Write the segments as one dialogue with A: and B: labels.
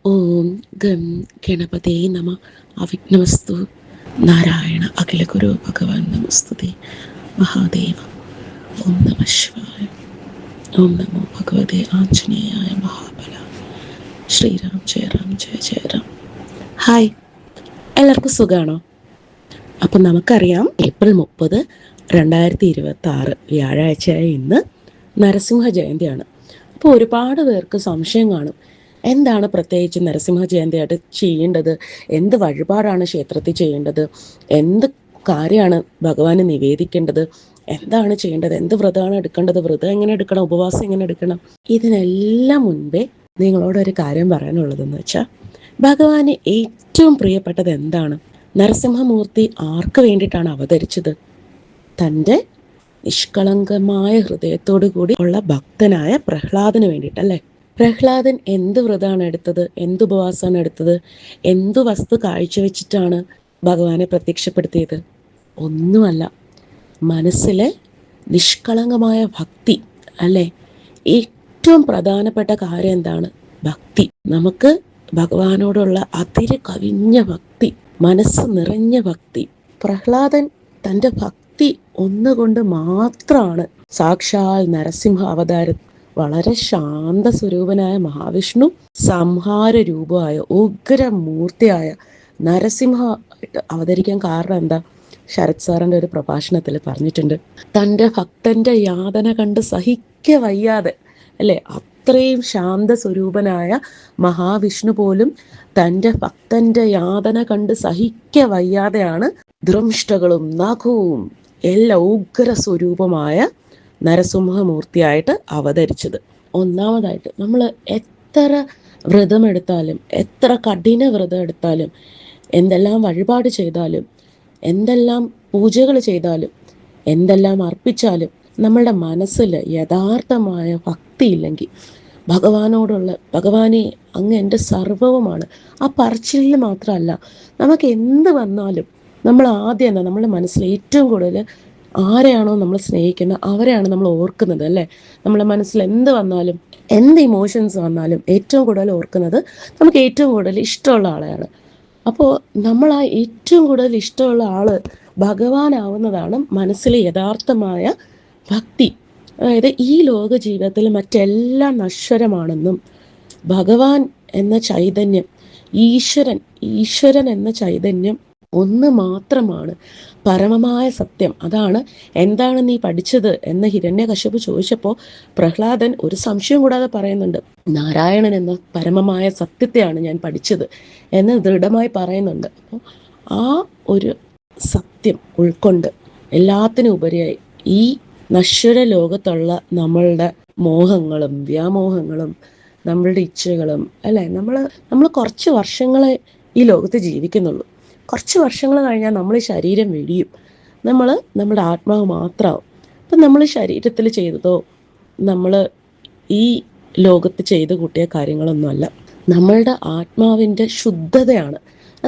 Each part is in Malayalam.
A: ഓം ഗം ഗണപതേ നമ. അവിഘ്നമസ്തു. നാരായണ അഖില ഗുരു ഭഗവാൻ നമസ്തുതേ. മഹാദേവ. ഓം നമ ശിവായ. ഓം നമോ ഭഗവതേ ആഞ്ജനേയായ മഹാബല. ശ്രീരാം ജയ രാം ജയ ജയ രാം. ഹായ്, എല്ലാവർക്കും സുഖമാണോ? അപ്പം നമുക്കറിയാം, ഏപ്രിൽ 30, 2026 വ്യാഴാഴ്ചയായ ഇന്ന് നരസിംഹ ജയന്തിയാണ്. അപ്പോൾ ഒരുപാട് പേർക്ക് സംശയം കാണും, എന്താണ് പ്രത്യേകിച്ച് നരസിംഹ ജയന്തിയായിട്ട് ചെയ്യേണ്ടത്, എന്ത് വഴിപാടാണ് ക്ഷേത്രത്തിൽ ചെയ്യേണ്ടത്, എന്ത് കാര്യമാണ് ഭഗവാന് നിവേദിക്കേണ്ടത്, എന്താണ് ചെയ്യേണ്ടത്, എന്ത് വ്രതമാണ് എടുക്കേണ്ടത്, വ്രതം എങ്ങനെ എടുക്കണം, ഉപവാസം എങ്ങനെ എടുക്കണം. ഇതിനെല്ലാം മുൻപേ നിങ്ങളോടൊരു കാര്യം പറയാനുള്ളതെന്ന് വെച്ചാൽ, ഭഗവാന് ഏറ്റവും പ്രിയപ്പെട്ടത് എന്താണ്? നരസിംഹമൂർത്തി ആർക്ക് വേണ്ടിയിട്ടാണ് അവതരിച്ചത്? തൻ്റെ നിഷ്കളങ്കമായ ഹൃദയത്തോടു കൂടി ഉള്ള ഭക്തനായ പ്രഹ്ലാദന് വേണ്ടിയിട്ടല്ലേ? പ്രഹ്ലാദൻ എന്ത് വ്രതമാണ് എടുത്തത്, എന്ത് ഉപവാസമാണ് എടുത്തത്, എന്തു വസ്തു കാഴ്ചവെച്ചിട്ടാണ് ഭഗവാനെ പ്രത്യക്ഷപ്പെടുത്തിയത്? ഒന്നുമല്ല, മനസ്സിലെ നിഷ്കളങ്കമായ ഭക്തി അല്ലേ? ഏറ്റവും പ്രധാനപ്പെട്ട കാര്യം എന്താണ്? ഭക്തി. നമുക്ക് ഭഗവാനോടുള്ള അതിര് കവിഞ്ഞ ഭക്തി, മനസ്സ് നിറഞ്ഞ ഭക്തി. പ്രഹ്ലാദൻ തൻ്റെ ഭക്തി ഒന്നുകൊണ്ട് മാത്രമാണ് സാക്ഷാൽ നരസിംഹ അവതാരം, വളരെ ശാന്ത സ്വരൂപനായ മഹാവിഷ്ണു സംഹാര രൂപമായ ഉഗ്രമൂർത്തിയായ നരസിംഹ അവതരിക്കാൻ കാരണം എന്താ? ശരത് സാറിൻ്റെ ഒരു പ്രഭാഷണത്തിൽ പറഞ്ഞിട്ടുണ്ട്, തൻ്റെ ഭക്തൻ്റെ യാതന കണ്ട് സഹിക്ക വയ്യാതെ അല്ലേ, അത്രയും ശാന്ത സ്വരൂപനായ മഹാവിഷ്ണു പോലും തൻ്റെ ഭക്തൻ്റെ യാതന കണ്ട് സഹിക്ക വയ്യാതെയാണ് ദ്രംഷ്ടകളും നഖവും എല്ലാ ഉഗ്ര സ്വരൂപമായ നരസിംഹമൂർത്തിയായിട്ട് അവതരിച്ചത്. ഒന്നാമതായിട്ട് നമ്മൾ എത്ര വ്രതമെടുത്താലും, എത്ര കഠിന വ്രതം എടുത്താലും, എന്തെല്ലാം വഴിപാട് ചെയ്താലും, എന്തെല്ലാം പൂജകൾ ചെയ്താലും, എന്തെല്ലാം അർപ്പിച്ചാലും, നമ്മളുടെ മനസ്സിൽ യഥാർത്ഥമായ ഭക്തി ഇല്ലെങ്കിൽ, ഭഗവാനോടുള്ള ഭഗവാനെ അങ്ങ് എൻ്റെ സർവവുമാണ്, ആ പറച്ചിലിൽ മാത്രമല്ല, നമുക്ക് എന്ത് വന്നാലും നമ്മൾ ആദ്യം എന്താ, നമ്മുടെ മനസ്സിൽ ഏറ്റവും കൂടുതൽ ആരെയാണോ നമ്മൾ സ്നേഹിക്കുന്നത് അവരെയാണ് നമ്മൾ ഓർക്കുന്നത് അല്ലേ? നമ്മുടെ മനസ്സിൽ എന്ത് വന്നാലും, എന്ത് ഇമോഷൻസ് വന്നാലും ഏറ്റവും കൂടുതൽ ഓർക്കുന്നത് നമുക്ക് ഏറ്റവും കൂടുതൽ ഇഷ്ടമുള്ള ആളെയാണ്. അപ്പോൾ നമ്മൾ ആ ഏറ്റവും കൂടുതൽ ഇഷ്ടമുള്ള ആള് ഭഗവാനാവുന്നതാണ് മനസ്സിലെ യഥാർത്ഥമായ ഭക്തി. അതായത് ഈ ലോക ജീവിതത്തിൽ മറ്റെല്ലാം നശ്വരമാണെന്നും ഭഗവാൻ എന്ന ചൈതന്യം, ഈശ്വരൻ എന്ന ചൈതന്യം ഒന്ന് മാത്രമാണ് പരമമായ സത്യം. അതാണ് എന്താണ് നീ പഠിച്ചത് എന്ന് ഹിരണ്യകശിപു ചോദിച്ചപ്പോൾ പ്രഹ്ലാദൻ ഒരു സംശയം കൂടാതെ പറയുന്നുണ്ട്, നാരായണൻ എന്ന പരമമായ സത്യത്തെയാണ് ഞാൻ പഠിച്ചത് എന്ന് ദൃഢമായി പറയുന്നുണ്ട്. അപ്പോൾ ആ ഒരു സത്യം ഉൾക്കൊണ്ട് എല്ലാത്തിനും ഉപരിയായി ഈ നശ്വര ലോകത്തുള്ള നമ്മളുടെ മോഹങ്ങളും വ്യാമോഹങ്ങളും നമ്മളുടെ ഇച്ഛകളും അല്ലേ, നമ്മൾ കുറച്ച് വർഷങ്ങളെ ഈ ലോകത്ത് ജീവിക്കുന്നുള്ളൂ. കുറച്ച് വർഷങ്ങൾ കഴിഞ്ഞാൽ നമ്മൾ ശരീരം വെടിയും, നമ്മുടെ ആത്മാവ് മാത്രമാവും. അപ്പം നമ്മൾ ശരീരത്തിൽ ചെയ്തതോ നമ്മൾ ഈ ലോകത്ത് ചെയ്ത് കൂട്ടിയ കാര്യങ്ങളൊന്നുമല്ല, നമ്മളുടെ ആത്മാവിൻ്റെ ശുദ്ധതയാണ്.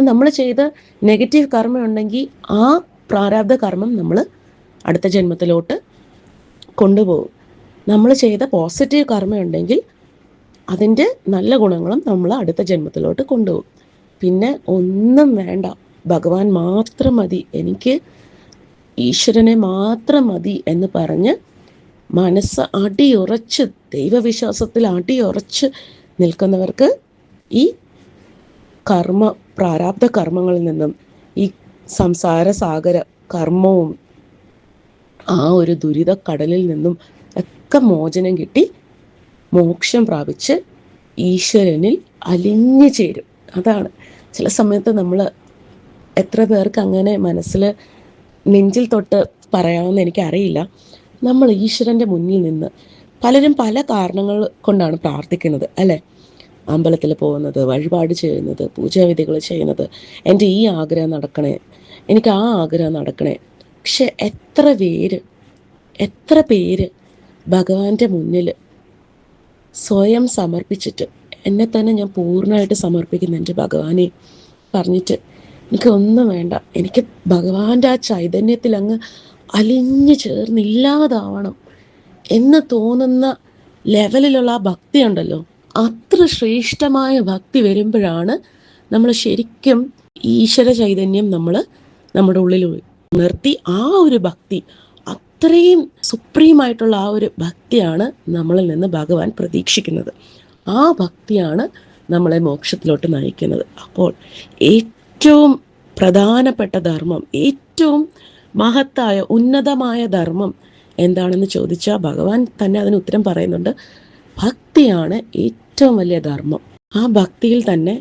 A: നമ്മൾ ചെയ്ത നെഗറ്റീവ് കർമ്മം ഉണ്ടെങ്കിൽ ആ പ്രാരാബ്ധ കർമ്മം നമ്മൾ അടുത്ത ജന്മത്തിലോട്ട് കൊണ്ടുപോകും. നമ്മൾ ചെയ്ത പോസിറ്റീവ് കർമ്മം ഉണ്ടെങ്കിൽ അതിൻ്റെ നല്ല ഗുണങ്ങളും നമ്മൾ അടുത്ത ജന്മത്തിലോട്ട് കൊണ്ടുപോകും. പിന്നെ ഒന്നും വേണ്ട, ഭഗവാൻ മാത്രം മതി, എനിക്ക് ഈശ്വരനെ മാത്രം മതി എന്ന് പറഞ്ഞ് മനസ്സ് അടിയുറച്ച്, ദൈവവിശ്വാസത്തിൽ അടിയുറച്ച് നിൽക്കുന്നവർക്ക് ഈ പ്രാരാബ്ധ കർമ്മങ്ങളിൽ നിന്നും, ഈ സംസാര സാഗര കർമ്മവും ആ ഒരു ദുരിത കടലിൽ നിന്നും ഒക്കെ മോചനം കിട്ടി മോക്ഷം പ്രാപിച്ച് ഈശ്വരനിൽ അലിഞ്ഞു ചേരും. അതാണ് ചില സമയത്ത് നമ്മൾ എത്ര പേർക്ക് അങ്ങനെ മനസ്സിൽ നെഞ്ചിൽ തൊട്ട് പറയാമെന്ന് എനിക്കറിയില്ല. നമ്മൾ ഈശ്വരൻ്റെ മുന്നിൽ നിന്ന് പലരും പല കാരണങ്ങൾ കൊണ്ടാണ് പ്രാർത്ഥിക്കുന്നത് അല്ലേ? അമ്പലത്തിൽ പോകുന്നത്, വഴിപാട് ചെയ്യുന്നത്, പൂജാവിധികൾ ചെയ്യുന്നത്, എൻ്റെ ഈ ആഗ്രഹം നടക്കണേ, എനിക്ക് ആ ആഗ്രഹം നടക്കണേ. പക്ഷെ എത്ര പേര് ഭഗവാന്റെ മുന്നിൽ സ്വയം സമർപ്പിച്ചിട്ട്, എന്നെ തന്നെ ഞാൻ പൂർണ്ണമായിട്ട് സമർപ്പിക്കുന്നു എൻ്റെ ഭഗവാനെ പറഞ്ഞിട്ട്, എനിക്ക് ഒന്നും വേണ്ട, എനിക്ക് ഭഗവാന്റെ ആ ചൈതന്യത്തിൽ അങ്ങ് അലിഞ്ഞു ചേർന്നില്ലാതാവണം എന്ന് തോന്നുന്ന ലെവലിലുള്ള ആ ഭക്തി ഉണ്ടല്ലോ, അത്ര ശ്രേഷ്ഠമായ ഭക്തി വരുമ്പോഴാണ് നമ്മൾ ശരിക്കും ഈശ്വര ചൈതന്യം നമ്മുടെ ഉള്ളിൽ ഉണർത്തി ആ ഒരു ഭക്തി, അത്രയും സുപ്രീമായിട്ടുള്ള ആ ഒരു ഭക്തിയാണ് നമ്മളിൽ നിന്ന് ഭഗവാൻ പ്രതീക്ഷിക്കുന്നത്. ആ ഭക്തിയാണ് നമ്മളെ മോക്ഷത്തിലോട്ട് നയിക്കുന്നത്. അപ്പോൾ ഏറ്റവും പ്രധാനപ്പെട്ട ധർമ്മം, ഏറ്റവും മഹത്തായ ഉന്നതമായ ധർമ്മം എന്താണെന്ന് ചോദിച്ചാൽ ഭഗവാൻ തന്നെ അതിന് ഉത്തരം പറയുന്നുണ്ട്. ഭക്തിയാണ് ഏറ്റവും വലിയ ധർമ്മം. ആ ഭക്തിയിൽ തന്നെ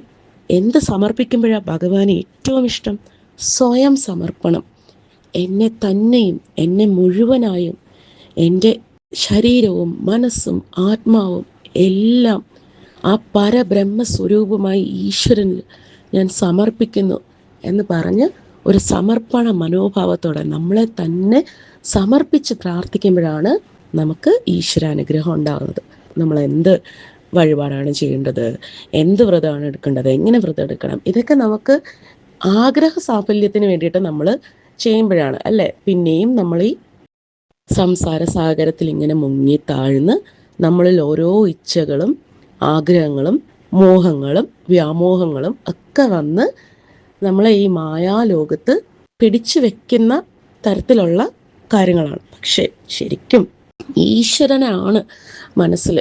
A: എന്ത് സമർപ്പിക്കുമ്പോഴാണ് ഭഗവാന് ഏറ്റവും ഇഷ്ടം? സ്വയം സമർപ്പണം. എന്നെ തന്നെയും എന്നെ മുഴുവനായും എൻ്റെ ശരീരവും മനസ്സും ആത്മാവും എല്ലാം ആ പരബ്രഹ്മസ്വരൂപമായി ഈശ്വരനിൽ ഞാൻ സമർപ്പിക്കുന്നു എന്ന് പറഞ്ഞ് ഒരു സമർപ്പണ മനോഭാവത്തോടെ നമ്മളെ തന്നെ സമർപ്പിച്ച് പ്രാർത്ഥിക്കുമ്പോഴാണ് നമുക്ക് ഈശ്വരാനുഗ്രഹം ഉണ്ടാകുന്നത്. നമ്മൾ എന്ത് വഴിപാടാണ് ചെയ്യേണ്ടത്, എന്ത് വ്രതമാണ് എടുക്കേണ്ടത്, എങ്ങനെ വ്രതം എടുക്കണം, ഇതൊക്കെ നമുക്ക് ആഗ്രഹ സാഫല്യത്തിന് വേണ്ടിയിട്ട് നമ്മൾ ചെയ്യുമ്പോഴാണ് അല്ലേ പിന്നെയും നമ്മൾ ഈ സംസാര സാഗരത്തിൽ ഇങ്ങനെ മുങ്ങി താഴ്ന്ന് നമ്മളിൽ ഓരോ ഇച്ഛകളും ആഗ്രഹങ്ങളും മോഹങ്ങളും വ്യാമോഹങ്ങളും ഒക്കെ വന്ന് നമ്മളെ ഈ മായാലോകത്ത് പിടിച്ചു വെക്കുന്ന തരത്തിലുള്ള കാര്യങ്ങളാണ്. പക്ഷേ ശരിക്കും ഈശ്വരനാണ് മനസ്സിൽ,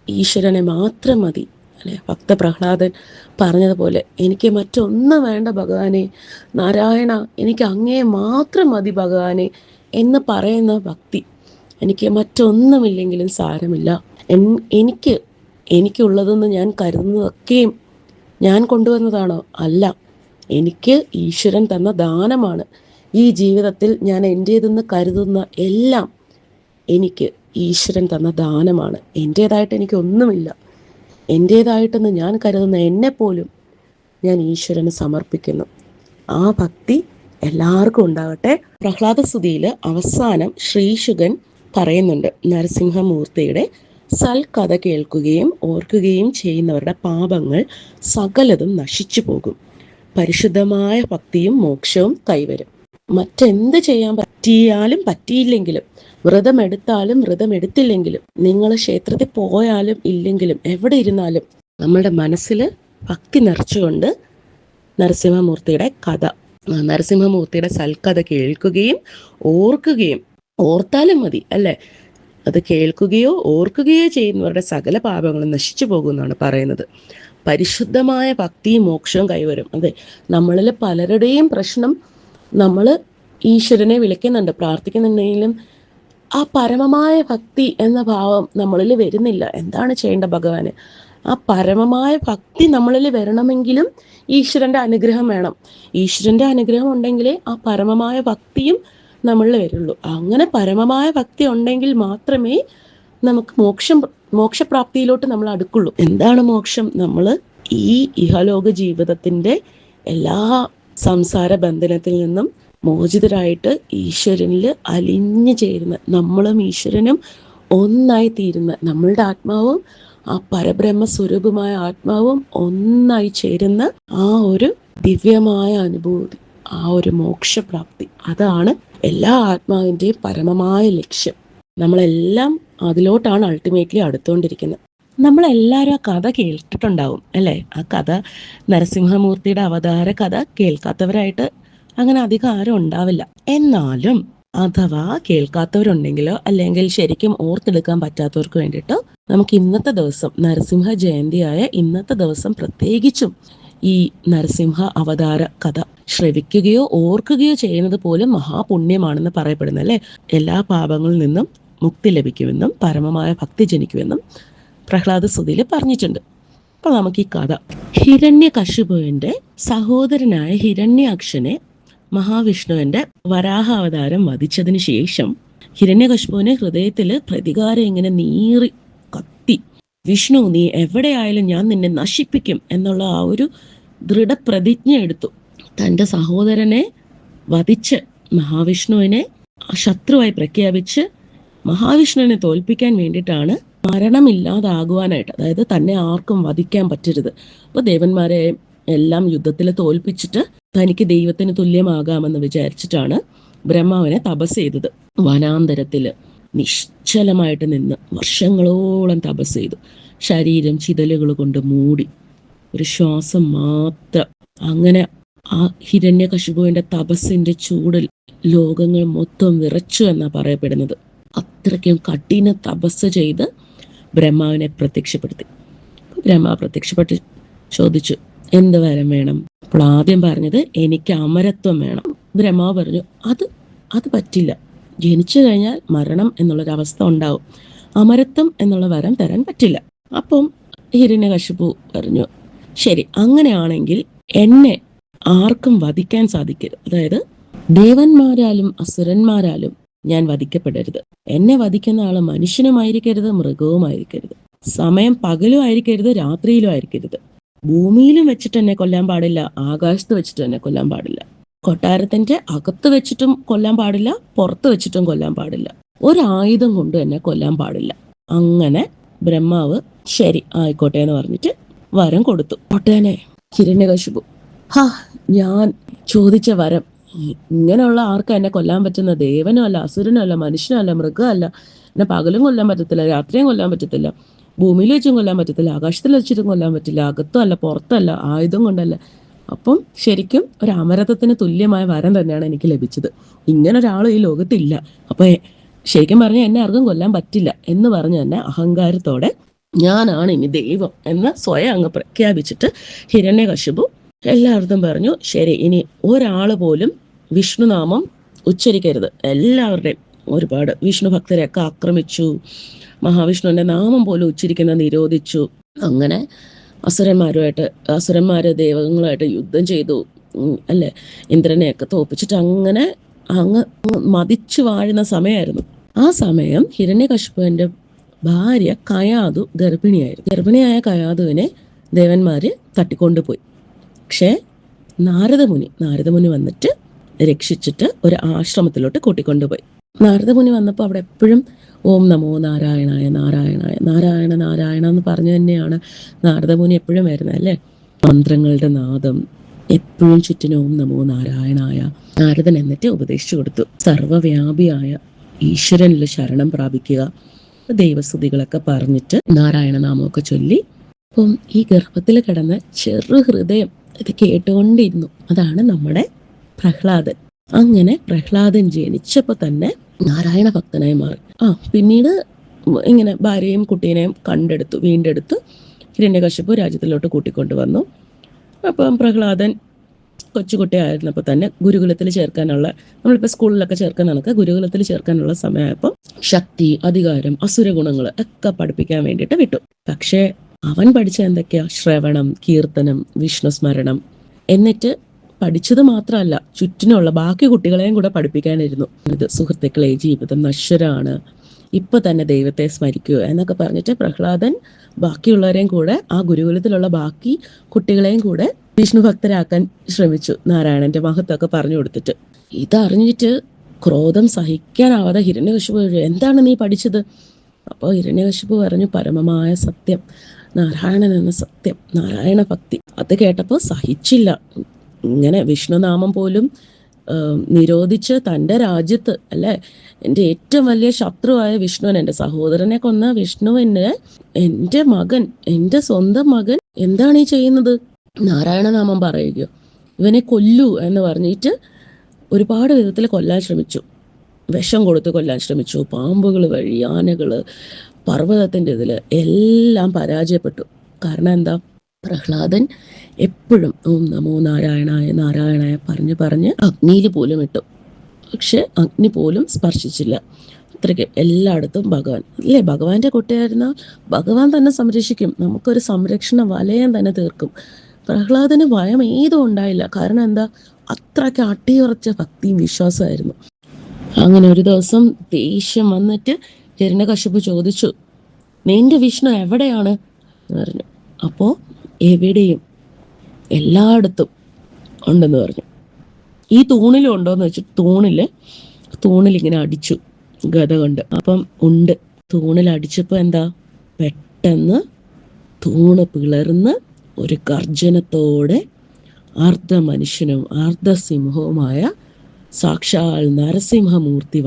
A: ഈശ്വരനെ മാത്രം മതി അല്ലെ. ഭക്ത പ്രഹ്ലാദൻ പറഞ്ഞതുപോലെ എനിക്ക് മറ്റൊന്നും വേണ്ട ഭഗവാനെ, നാരായണ എനിക്ക് അങ്ങേ മാത്രം മതി ഭഗവാനെ എന്ന് പറയുന്ന ഭക്തി. എനിക്ക് മറ്റൊന്നുമില്ലെങ്കിലും സാരമില്ല, എനിക്കുള്ളതെന്ന് ഞാൻ കരുതുന്നതൊക്കെയും ഞാൻ കൊണ്ടുവന്നതാണോ? അല്ല, എനിക്ക് ഈശ്വരൻ തന്ന ദാനമാണ്. ഈ ജീവിതത്തിൽ ഞാൻ എൻ്റേതെന്ന് കരുതുന്ന എല്ലാം എനിക്ക് ഈശ്വരൻ തന്ന ദാനമാണ്. എൻ്റേതായിട്ട് എനിക്കൊന്നുമില്ല. എൻ്റേതായിട്ടെന്ന് ഞാൻ കരുതുന്ന എന്നെപ്പോലും ഞാൻ ഈശ്വരന് സമർപ്പിക്കുന്നു. ആ ഭക്തി എല്ലാവർക്കും ഉണ്ടാകട്ടെ. പ്രഹ്ലാദസ്തുതിയിൽ അവസാനം ശ്രീശുകൻ പറയുന്നുണ്ട്, നരസിംഹമൂർത്തിയുടെ സൽക്കഥ കേൾക്കുകയും ഓർക്കുകയും ചെയ്യുന്നവരുടെ പാപങ്ങൾ സകലതും നശിച്ചു പോകും. പരിശുദ്ധമായ ഭക്തിയും മോക്ഷവും കൈവരും. മറ്റെന്ത് ചെയ്യാൻ പറ്റിയാലും പറ്റിയില്ലെങ്കിലും, വ്രതമെടുത്താലും വ്രതമെടുത്തില്ലെങ്കിലും, നിങ്ങൾ ക്ഷേത്രത്തിൽ പോയാലും ഇല്ലെങ്കിലും, എവിടെ ഇരുന്നാലും നമ്മളുടെ മനസ്സിൽ ഭക്തി നിറച്ചുകൊണ്ട് നരസിംഹമൂർത്തിയുടെ സൽക്കഥ കേൾക്കുകയും ഓർക്കുകയും, ഓർത്താലും മതി അല്ലേ, അത് കേൾക്കുകയോ ഓർക്കുകയോ ചെയ്യുന്നവരുടെ സകല പാപങ്ങളും നശിച്ചു പോകുമെന്നാണ് പറയുന്നത്. പരിശുദ്ധമായ ഭക്തിയും മോക്ഷവും കൈവരും. അതെ, നമ്മളിൽ പലരുടെയും പ്രശ്നം, നമ്മൾ ഈശ്വരനെ വിളിക്കുന്നുണ്ട്, പ്രാർത്ഥിക്കുന്നുണ്ടെങ്കിലും ആ പരമമായ ഭക്തി എന്ന ഭാവം നമ്മളിൽ വരുന്നില്ല. എന്താണ് ചെയ്യേണ്ട ഭഗവാന്? ആ പരമമായ ഭക്തി നമ്മളിൽ വരണമെങ്കിലും ഈശ്വരൻ്റെ അനുഗ്രഹം വേണം. ഈശ്വരൻ്റെ അനുഗ്രഹം ഉണ്ടെങ്കിലേ ആ പരമമായ ഭക്തിയും നമ്മളിൽ വരുള്ളൂ. അങ്ങനെ പരമമായ ഭക്തി ഉണ്ടെങ്കിൽ മാത്രമേ നമുക്ക് മോക്ഷപ്രാപ്തിയിലോട്ട് നമ്മൾ അടുക്കുള്ളൂ. എന്താണ് മോക്ഷം? നമ്മൾ ഈ ഇഹലോക ജീവിതത്തിൻ്റെ എല്ലാ സംസാര ബന്ധനത്തിൽ നിന്നും മോചിതരായിട്ട് ഈശ്വരനിൽ അലിഞ്ഞു ചേരുന്ന, നമ്മളും ഈശ്വരനും ഒന്നായി തീരുന്ന, നമ്മളുടെ ആത്മാവും ആ പരബ്രഹ്മ സ്വരൂപമായ ആത്മാവും ഒന്നായി ചേരുന്ന ആ ഒരു ദിവ്യമായ അനുഭൂതി, ആ ഒരു മോക്ഷപ്രാപ്തി, അതാണ് എല്ലാ ആത്മാവിൻ്റെയും പരമമായ ലക്ഷ്യം. നമ്മളെല്ലാം അതിലോട്ടാണ് അൾട്ടിമേറ്റ്ലി അടുത്തുകൊണ്ടിരിക്കുന്നത്. നമ്മളെല്ലാവരും ആ കഥ കേട്ടിട്ടുണ്ടാവും അല്ലേ? ആ കഥ, നരസിംഹമൂർത്തിയുടെ അവതാര കഥ കേൾക്കാത്തവരായിട്ട് അങ്ങനെ അധികം ആരും ഉണ്ടാവില്ല. എന്നാലും അഥവാ കേൾക്കാത്തവരുണ്ടെങ്കിലോ അല്ലെങ്കിൽ ശരിക്കും ഓർത്തെടുക്കാൻ പറ്റാത്തവർക്ക് വേണ്ടിയിട്ട് നമുക്ക് ഇന്നത്തെ ദിവസം, നരസിംഹ ജയന്തിയായ ഇന്നത്തെ ദിവസം പ്രത്യേകിച്ചും ഈ നരസിംഹ അവതാര കഥ ശ്രവിക്കുകയോ ഓർക്കുകയോ ചെയ്യുന്നത് പോലും മഹാപുണ്യമാണെന്ന് പറയപ്പെടുന്നു അല്ലേ. എല്ലാ പാപങ്ങളിൽ നിന്നും മുക്തി ലഭിക്കുമെന്നും പരമമായ ഭക്തി ജനിക്കുമെന്നും പ്രഹ്ലാദസ്തുതിയിൽ പറഞ്ഞിട്ടുണ്ട്. അപ്പോൾ നമുക്ക് ഈ കഥ, ഹിരണ്യകശിപുവിൻ്റെ സഹോദരനായ ഹിരണ്യാക്ഷനെ മഹാവിഷ്ണുവിൻ്റെ വരാഹ അവതാരം വധിച്ചതിന് ശേഷം ഹിരണ്യകശിപുവിന് ഹൃദയത്തിൽ പ്രതികാരം ഇങ്ങനെ നീറി കത്തി, വിഷ്ണു നീ എവിടെയായാലും ഞാൻ നിന്നെ നശിപ്പിക്കും എന്നുള്ള ആ ഒരു ദൃഢപ്രതിജ്ഞ എടുത്തു. തൻ്റെ സഹോദരനെ വധിച്ച് മഹാവിഷ്ണുവിനെ ശത്രുവായി പ്രഖ്യാപിച്ച് മഹാവിഷ്ണുവിനെ തോൽപ്പിക്കാൻ വേണ്ടിയിട്ടാണ്, മരണമില്ലാതാകുവാനായിട്ട്, അതായത് തന്നെ ആർക്കും വധിക്കാൻ പറ്റരുത്, അപ്പോൾ ദേവന്മാരെ എല്ലാം യുദ്ധത്തിൽ തോൽപ്പിച്ചിട്ട് തനിക്ക് ദൈവത്തിന് തുല്യമാകാമെന്ന് വിചാരിച്ചിട്ടാണ് ബ്രഹ്മാവിനെ തപസ് ചെയ്തത്. വനാന്തരത്തിൽ നിശ്ചലമായിട്ട് നിന്ന് വർഷങ്ങളോളം തപസ് ചെയ്തു. ശരീരം ചിതലുകൾ കൊണ്ട് മൂടി, ഒരു ശ്വാസം മാത്രം. അങ്ങനെ ആ ഹിരണ്യകശിപുവിന്റെ തപസ്സിന്റെ ചൂടിൽ ലോകങ്ങൾ മൊത്തം വിറച്ചു എന്നാ പറയപ്പെടുന്നത്. അത്രയ്ക്കും കഠിന തപസ് ചെയ്ത് ബ്രഹ്മാവിനെ പ്രത്യക്ഷപ്പെടുത്തി. ബ്രഹ്മാവ് പ്രത്യക്ഷപ്പെട്ട് ചോദിച്ചു, എന്ത് വരം വേണം? അപ്പോൾ ആദ്യം പറഞ്ഞത്, എനിക്ക് അമരത്വം വേണം. ബ്രഹ്മാവ് പറഞ്ഞു, അത് പറ്റില്ല, ജനിച്ചു കഴിഞ്ഞാൽ മരണം എന്നുള്ളൊരവസ്ഥ ഉണ്ടാവും, അമരത്വം എന്നുള്ള വരം തരാൻ പറ്റില്ല. അപ്പം ഹിരണ്യകശിപു പറഞ്ഞു, ശരി, അങ്ങനെയാണെങ്കിൽ എന്നെ ആർക്കും വധിക്കാൻ സാധിക്കരുത്, അതായത് ദേവന്മാരാലും അസുരന്മാരാലും ഞാൻ വധിക്കപ്പെടരുത്. എന്നെ വധിക്കുന്ന ആള് മനുഷ്യനുമായിരിക്കരുത്, മൃഗവുമായിരിക്കരുത്, സമയം പകലും ആയിരിക്കരുത്, രാത്രിയിലും ആയിരിക്കരുത്, ഭൂമിയിലും വെച്ചിട്ട് എന്നെ കൊല്ലാൻ പാടില്ല, ആകാശത്ത് വെച്ചിട്ട് എന്നെ കൊല്ലാൻ പാടില്ല, കൊട്ടാരത്തിന്റെ അകത്ത് വെച്ചിട്ടും കൊല്ലാൻ പാടില്ല, പുറത്ത് വെച്ചിട്ടും കൊല്ലാൻ പാടില്ല, ഒരായുധം കൊണ്ടും എന്നെ കൊല്ലാൻ പാടില്ല. അങ്ങനെ ബ്രഹ്മാവ് ശരി ആയിക്കോട്ടെ എന്ന് പറഞ്ഞിട്ട് വരം കൊടുത്തു. ഒട്ടേനെ ഹിരണ്യകശിപു, ഞാൻ ചോദിച്ച വരം, ഇങ്ങനെയുള്ള ആർക്കാ എന്നെ കൊല്ലാൻ പറ്റുന്ന? ദേവനും അല്ല, അസുരനും അല്ല, മനുഷ്യനും അല്ല, മൃഗമല്ല, എന്നെ പകലും കൊല്ലാൻ പറ്റത്തില്ല, രാത്രിയും കൊല്ലാൻ പറ്റത്തില്ല, ഭൂമിയിൽ വെച്ചും കൊല്ലാൻ പറ്റത്തില്ല, ആകാശത്തിൽ വെച്ചിട്ടും കൊല്ലാൻ പറ്റില്ല, അകത്തും അല്ല, പുറത്തല്ല, ആയുധം കൊണ്ടല്ല. അപ്പം ശരിക്കും ഒരു അമരത്വത്തിന് തുല്യമായ വരം തന്നെയാണ് എനിക്ക് ലഭിച്ചത്. ഇങ്ങനൊരാൾ ഈ ലോകത്തില്ല. അപ്പൊ ശരിക്കും പറഞ്ഞാൽ എന്നെ ആർക്കും കൊല്ലാൻ പറ്റില്ല എന്ന് പറഞ്ഞ് തന്നെ അഹങ്കാരത്തോടെ ഞാനാണ് ഇനി ദൈവം എന്ന് സ്വയം അങ്ങ് പ്രഖ്യാപിച്ചിട്ട് ഹിരണ്യകശിപു എല്ലാവർക്കും പറഞ്ഞു, ശരി, ഇനി ഒരാൾ പോലും വിഷ്ണുനാമം ഉച്ചരിക്കരുത്. എല്ലാവരുടെയും ഒരുപാട് വിഷ്ണു ഭക്തരെയൊക്കെ ആക്രമിച്ചു, മഹാവിഷ്ണുവിന്റെ നാമം പോലും ഉച്ചരിക്കുന്നത് നിരോധിച്ചു. അങ്ങനെ അസുരന്മാര് ദൈവങ്ങളുമായിട്ട് യുദ്ധം ചെയ്തു, അല്ലെ, ഇന്ദ്രനെയൊക്കെ തോപ്പിച്ചിട്ട് അങ്ങനെ അങ്ങ് മതിച്ചു വാഴുന്ന സമയമായിരുന്നു. ആ സമയം ഹിരണ്യകശിപുവിന്റെ ഭാര്യ കയാതു ഗർഭിണിയായിരുന്നു. ഗർഭിണിയായ കയാതുവിനെ ദേവന്മാര് തട്ടിക്കൊണ്ടുപോയി. പക്ഷേ നാരദമുനി വന്നിട്ട് രക്ഷിച്ചിട്ട് ഒരു ആശ്രമത്തിലോട്ട് കൂട്ടിക്കൊണ്ടുപോയി. നാരദമുനി വന്നപ്പോൾ അവിടെ എപ്പോഴും ഓം നമോ നാരായണായ, നാരായണായ, നാരായണ നാരായണ എന്ന് പറഞ്ഞു തന്നെയാണ് നാരദമുനി എപ്പോഴും വരുന്നത്, അല്ലേ? മന്ത്രങ്ങളുടെ നാദം എപ്പോഴും ചുറ്റിനും ഓം നമോ നാരായണായ. നാരദൻ എന്നിട്ട് ഉപദേശിച്ചു കൊടുത്തു, സർവ്വവ്യാപിയായ ഈശ്വരനിൽ ശരണം പ്രാപിക്കുക, ദൈവസ്തുതികളൊക്കെ പറഞ്ഞിട്ട് നാരായണ നാമമൊക്കെ ചൊല്ലി. അപ്പം ഈ ഗർഭത്തിൽ കിടന്ന ചെറു ഹൃദയം ഇത് കേട്ടുകൊണ്ടിരുന്നു. അതാണ് നമ്മുടെ പ്രഹ്ലാദൻ. അങ്ങനെ പ്രഹ്ലാദൻ ജനിച്ചപ്പോൾ തന്നെ നാരായണ ഭക്തനായി മാറി. പിന്നീട് ഇങ്ങനെ ഭാര്യയും കുട്ടീനെയും വീണ്ടെടുത്ത് ഹിരണ്യകശിപു രാജ്യത്തിലോട്ട് കൂട്ടിക്കൊണ്ടുവന്നു. അപ്പം പ്രഹ്ലാദൻ കൊച്ചുകുട്ടിയായിരുന്നപ്പോൾ തന്നെ ഗുരുകുലത്തിൽ ചേർക്കാനുള്ള, നമ്മളിപ്പോൾ സ്കൂളിലൊക്കെ ചേർക്കാൻ നടക്കുക, ഗുരുകുലത്തിൽ ചേർക്കാനുള്ള സമയമായപ്പോൾ ശക്തി, അധികാരം, അസുരഗുണങ്ങൾ ഒക്കെ പഠിപ്പിക്കാൻ വേണ്ടിയിട്ട് വിട്ടു. പക്ഷേ അവൻ പഠിച്ച എന്തൊക്കെയാ? ശ്രവണം, കീർത്തനം, വിഷ്ണു സ്മരണം. എന്നിട്ട് പഠിച്ചത് മാത്രമല്ല, ചുറ്റിനുള്ള ബാക്കി കുട്ടികളെയും കൂടെ പഠിപ്പിക്കാനിരുന്നു. ഇത് സുഹൃത്തുക്കളെ, ജീവിതം നശ്വരമാണ്, ഇപ്പൊ തന്നെ ദൈവത്തെ സ്മരിക്കുക എന്നൊക്കെ പറഞ്ഞിട്ട് പ്രഹ്ലാദൻ ബാക്കിയുള്ളവരെയും കൂടെ, ആ ഗുരുകുലത്തിലുള്ള ബാക്കി കുട്ടികളെയും കൂടെ വിഷ്ണു ഭക്തരാക്കാൻ ശ്രമിച്ചു, നാരായണന്റെ മഹത്വമൊക്കെ പറഞ്ഞു കൊടുത്തിട്ട്. ഇതറിഞ്ഞിട്ട് ക്രോധം സഹിക്കാനാവാതെ ഹിരണ്യകശിപു, എന്താണ് നീ പഠിച്ചത്? അപ്പോൾ ഹിരണ്യകശിപു പറഞ്ഞു, പരമമായ സത്യം, നാരായണൻ എന്ന സത്യം, നാരായണ ഭക്തി. അത് കേട്ടപ്പോൾ സഹിച്ചില്ല. ഇങ്ങനെ വിഷ്ണുനാമം പോലും നിരോധിച്ച് തൻ്റെ രാജ്യത്ത്, അല്ലെ, എൻ്റെ ഏറ്റവും വലിയ ശത്രുവായ വിഷ്ണുവൻ, എൻ്റെ സഹോദരനെ കൊന്ന വിഷ്ണുവിന് എൻ്റെ മകൻ, എൻ്റെ സ്വന്തം മകൻ എന്താണ് ഈ ചെയ്യുന്നത്? നാരായണനാമം പറയുകയോ, ഇവനെ കൊല്ലൂ എന്ന് പറഞ്ഞിട്ട് ഒരുപാട് വിധത്തിൽ കൊല്ലാൻ ശ്രമിച്ചു. വിഷം കൊടുത്ത് കൊല്ലാൻ ശ്രമിച്ചു, പാമ്പുകൾ വഴി, ആനകൾ, പർവ്വതത്തിൻ്റെ ഇതിൽ എല്ലാം പരാജയപ്പെട്ടു. കാരണം എന്താ? പ്രഹ്ലാദൻ എപ്പോഴും ഓം നമോ നാരായണായ, നാരായണായ പറഞ്ഞ് അഗ്നിയിൽ പോലും ഇട്ടു. പക്ഷെ അഗ്നി പോലും സ്പർശിച്ചില്ല. അത്രയ്ക്ക് എല്ലായിടത്തും ഭഗവാൻ, അല്ലേ? ഭഗവാന്റെ കുട്ടിയായിരുന്ന ഭഗവാൻ തന്നെ സംരക്ഷിക്കും, നമുക്കൊരു സംരക്ഷണ വലയം തന്നെ തീർക്കും. പ്രഹ്ലാദന് ഭയം ഏതും ഉണ്ടായില്ല. കാരണം എന്താ? അത്രയ്ക്ക് അടിയുറച്ച ഭക്തിയും വിശ്വാസമായിരുന്നു. അങ്ങനെ ഒരു ദിവസം ദേഷ്യം വന്നിട്ട് ഹിരണ്യകശിപു ചോദിച്ചു, നിന്റെ വിഷ്ണു എവിടെയാണ് എന്ന് പറഞ്ഞു. അപ്പോൾ എവിടെയും എല്ലായിടത്തും ഉണ്ടെന്ന് പറഞ്ഞു. ഈ തൂണിലും ഉണ്ടോയെന്ന് വെച്ചു. തൂണിലിങ്ങനെ അടിച്ചു ഗത കൊണ്ട്. അപ്പം ഉണ്ട്. തൂണിൽ അടിച്ചപ്പോൾ എന്താ? പെട്ടെന്ന് തൂണ് പിളർന്ന് ഒരു ഗർജനത്തോടെ അർദ്ധ മനുഷ്യനും അർദ്ധസിംഹവുമായ സാക്ഷാൽ നരസിംഹമൂർത്തി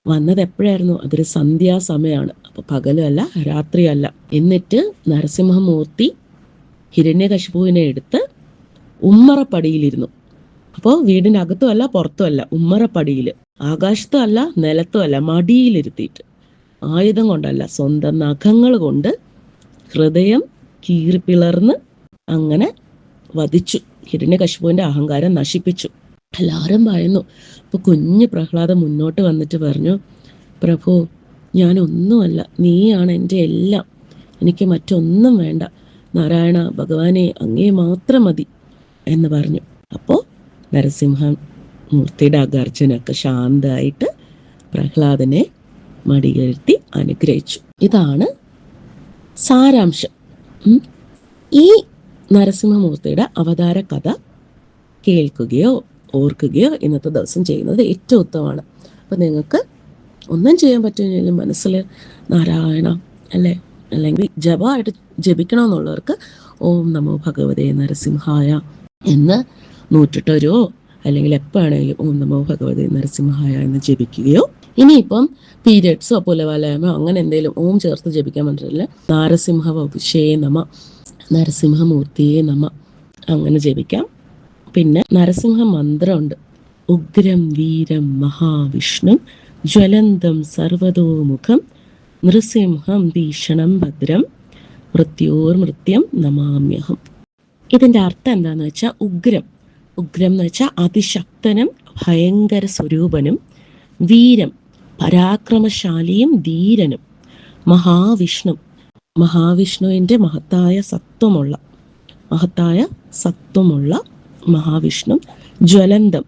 A: വന്നത് എപ്പോഴായിരുന്നു? അതൊരു സന്ധ്യാസമയമാണ്. അപ്പൊ പകലല്ല, രാത്രിയല്ല. എന്നിട്ട് നരസിംഹമൂർത്തി ഹിരണ്യകശിപുവിനെ എടുത്ത് ഉമ്മറപ്പടിയിലിരുന്നു. അപ്പോൾ വീടിനകത്തും അല്ല പുറത്തും അല്ല, ഉമ്മറപ്പടിയിൽ, ആകാശത്തും അല്ല നിലത്തും അല്ല, മടിയിലിരുത്തിയിട്ട് ആയുധം കൊണ്ടല്ല, സ്വന്തം നഖങ്ങൾ കൊണ്ട് ഹൃദയം കീറിപ്പിളർന്ന് അങ്ങനെ വധിച്ചു. ഹിരണ്യകശിപുവിന്റെ അഹങ്കാരം നശിപ്പിച്ചു. എല്ലാവരും പറയുന്നു. അപ്പോൾ കുഞ്ഞു പ്രഹ്ലാദൻ മുന്നോട്ട് വന്നിട്ട് പറഞ്ഞു, പ്രഭു, ഞാനൊന്നുമല്ല, നീയാണ് എൻ്റെ എല്ലാം, എനിക്ക് മറ്റൊന്നും വേണ്ട, നാരായണ ഭഗവാനെ അങ്ങേ മാത്രം മതി എന്ന് പറഞ്ഞു. അപ്പോൾ നരസിംഹമൂർത്തിയുടെ അഗർജനൊക്കെ ശാന്തമായിട്ട് പ്രഹ്ലാദനെ മടിയിരുത്തി അനുഗ്രഹിച്ചു. ഇതാണ് സാരാംശം. ഈ നരസിംഹമൂർത്തിയുടെ അവതാര കഥ കേൾക്കുകയോ ഓർക്കുകയോ ഇന്നത്തെ ദിവസം ചെയ്യുന്നത് ഏറ്റവും ഉത്തമമാണ്. അപ്പം നിങ്ങൾക്ക് ഒന്നും ചെയ്യാൻ പറ്റുമെങ്കിലും മനസ്സിൽ നാരായണ അല്ലേ, അല്ലെങ്കിൽ ജപമായിട്ട് ജപിക്കണമെന്നുള്ളവർക്ക് ഓം നമോ ഭഗവതേ നരസിംഹായ എന്ന് 108 രൂപയോ അല്ലെങ്കിൽ എപ്പോഴാണെങ്കിലും ഓം നമോ ഭഗവതേ നരസിംഹായ എന്ന് ജപിക്കുകയോ, ഇനിയിപ്പം പീരിയഡ്സോ പുലവാലയമോ അങ്ങനെ എന്തെങ്കിലും ഓം ചേർത്ത് ജപിക്കാൻ പറ്റില്ല, നാരസിംഹ വപുഷേ നമ, നരസിംഹമൂർത്തിയെ നമ, അങ്ങനെ ജപിക്കാം. പിന്നെ നരസിംഹ മന്ത്രമുണ്ട്. ഉഗ്രം വീരം മഹാവിഷ്ണു ജ്വലന്തം സർവതോമുഖം നൃസിംഹം ഭീഷണം ഭദ്രം മൃത്യോർമൃത്യം നമാമ്യഹം. ഇതിൻ്റെ അർത്ഥം എന്താണെന്ന് വെച്ചാൽ ഉഗ്രം എന്ന് വെച്ചാൽ അതിശക്തനും ഭയങ്കര സ്വരൂപനും, വീരം പരാക്രമശാലിയും ധീരനും, മഹാവിഷ്ണുവിൻ്റെ മഹത്തായ സത്വമുള്ള മഹാവിഷ്ണു, ജ്വലന്തം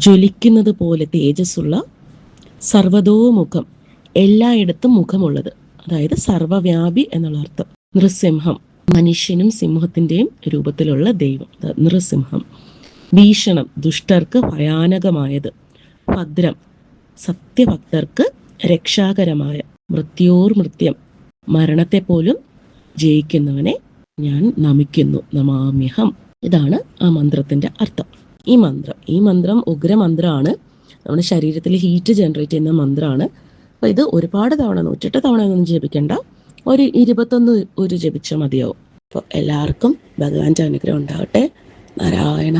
A: ജ്വലിക്കുന്നത് പോലെ തേജസ്സുള്ള, സർവതോമുഖം എല്ലായിടത്തും മുഖമുള്ളത്, അതായത് സർവവ്യാപി എന്നുള്ള അർത്ഥം. നൃസിംഹം മനുഷ്യനും സിംഹത്തിൻ്റെയും രൂപത്തിലുള്ള ദൈവം, നൃസിംഹം. ഭീഷണം ദുഷ്ടർക്ക് ഭയാനകമായത്, ഭദ്രം സത്യഭക്തർക്ക് രക്ഷാകരമായ, മൃത്യോർമൃത്യം മരണത്തെ പോലും ജയിക്കുന്നവനെ ഞാൻ നമിക്കുന്നു, നമാമ്യഹം. ഇതാണ് ആ മന്ത്രത്തിന്റെ അർത്ഥം. ഈ മന്ത്രം ഉഗ്രമന്ത്രമാണ്. നമ്മുടെ ശരീരത്തിൽ ഹീറ്റ് ജനറേറ്റ് ചെയ്യുന്ന മന്ത്രമാണ്. അപ്പോൾ ഇത് ഒരുപാട് തവണ 108 തവണ ഒന്നും ജപിക്കണ്ട, ഒരു 21 ജപിച്ചാൽ മതിയാവും. അപ്പോൾ എല്ലാവർക്കും ഭഗവാന്റെ അനുഗ്രഹം ഉണ്ടാവട്ടെ. നാരായണ.